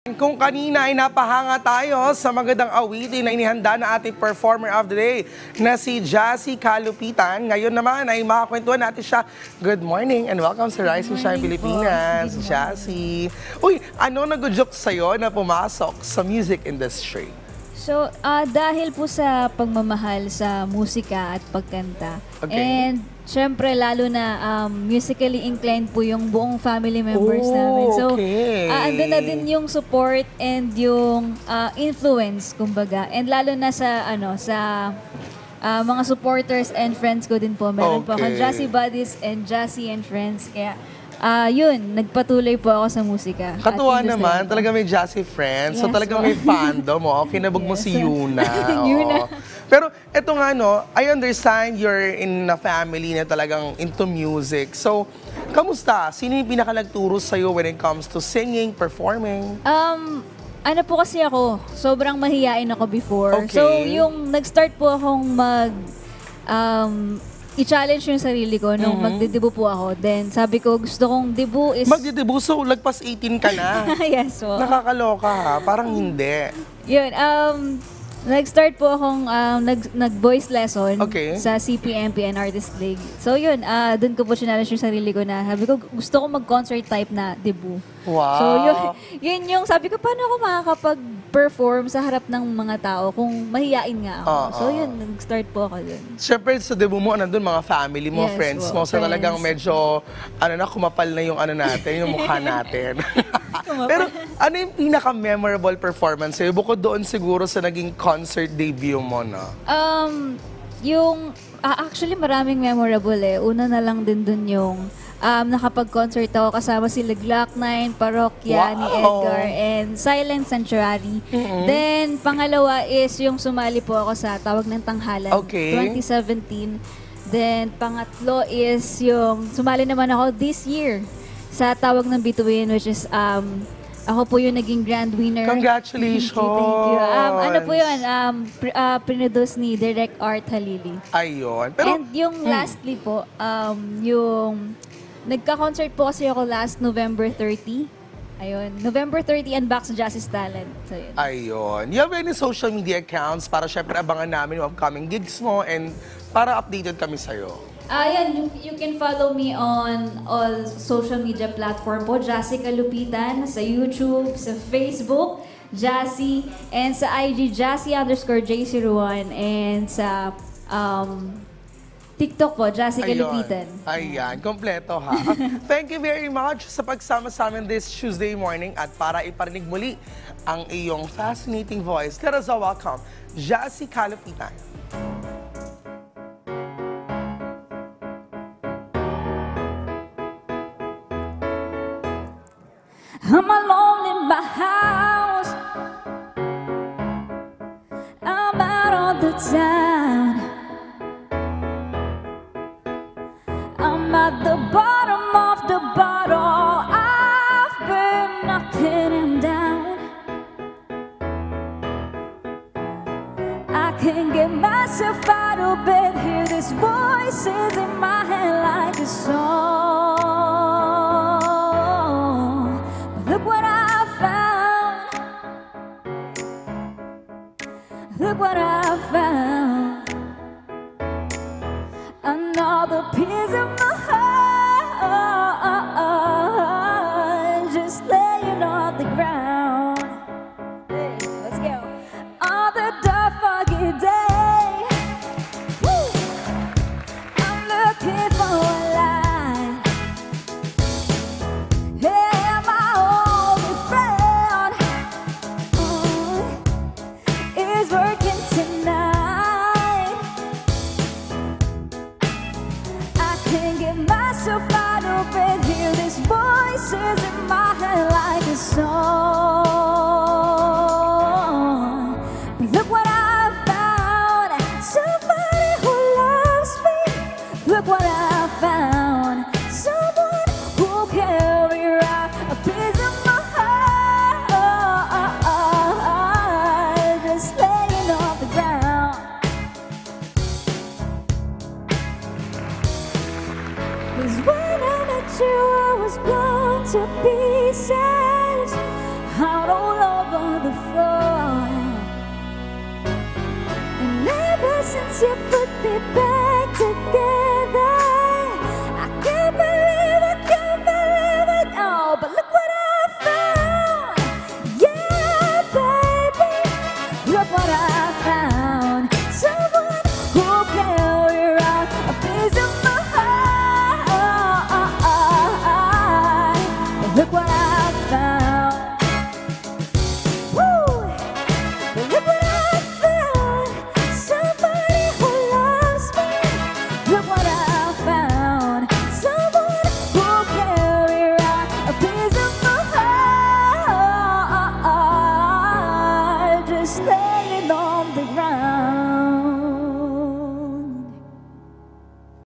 Kung kanina ay napahanga tayo sa magandang awitin na inihanda na ating performer of the day na si Jassy Kalupitan. Ngayon naman ay makakwentuhan natin siya. Good morning and welcome sa Rising Shine Pilipinas, Jassy. Uy, ano nag-joke sa'yo na pumasok sa music industry? So, dahil po sa pagmamahal sa musika at pagkanta. Okay. And syempre, lalo na musically inclined po yung buong family members namin. So, okay. andun na din yung support and yung influence, kumbaga. And lalo na sa, mga supporters and friends ko din po. Meron po akong Jassy Buddies and Jassy and Friends. Kaya, yun, nagpatuloy po ako sa musika. Katuwa naman, talaga may Jassy friends. So Yes, talaga may fandom mo. Kinabog mo si Yuna. Yuna. Pero eto nga no, I understand you're in a family na talagang into music. So, kamusta? Sino yung pinaka-nagturo sa'yo when it comes to singing, performing? Ano po kasi ako, sobrang mahiyain ako before. Okay. So, yung nag-start po akong i-challenge yung sarili ko nung magdidibu po ako. Then, sabi ko, gusto kong debut is... Magdidibu, so lagpas 18 ka na. Yes po. Nakakaloka ha, parang hindi. Yun, nag-start po akong nag-voice lesson sa CPMP and Artist League. So yun, dun ko po challenge yung sarili ko na sabi ko, gusto ko mag-concert type na debut. Wow. So yun yung sabi ko, paano ako makakapag-perform sa harap ng mga tao kung mahiyain nga ako. So yun, nag-start po ako dun. Siyempre sa debut mo, nandun mga family mo, Yes, friends mo. So talagang medyo, kumapal na yung natin, yung mukha natin. Pero ano yung pinaka-memorable performance sa'yo? Bukod doon siguro sa naging concert debut mo, no? Actually maraming memorable eh. Una na lang din dun yung nakapag-concert ako kasama sila Glock9, Parokya, ni Edgar, and Silent Sanctuary. Then, pangalawa is yung sumali po ako sa Tawag ng Tanghalan, 2017. Then, pangatlo is yung sumali naman ako this year sa Tawag ng Bituin, which is ako po yung naging grand winner. Congratulations! Thank you. Ano po yun? Produce ni Direct Art Halili. Ayun. Pero, and yung lastly po, yung nagka-concert po kasi ako last November 30. Ayun. November 30 and back sa Jazz's Talent. So, yun. Ayun. You have any social media accounts para syempre abangan namin yung upcoming gigs mo and para updated kami sa'yo? Ayan, you can follow me on all social media platform po. Jassy Kalupitan, sa YouTube, sa Facebook, Jassy, and sa IG, Jassy_J01, and sa TikTok po, Jassy Kalupitan. Ayan, kompleto ha. Thank you very much sa pagsama sa amin this Tuesday morning at para iparinig muli ang iyong fascinating voice. Let us all welcome Jassy Kalupitan. I'm alone in my house. I'm out all the time. I'm at the bottom of the bottle. I've been knocking him down. I can't get myself out of bed. Hear these voices in my head like a song. Look what I found. Look what I found. Another piece of my heart just laying on the ground. Hey, let's go. On the dark foggy day, woo, I'm looking for a light. Hey, my only friend is working tonight. you put me back.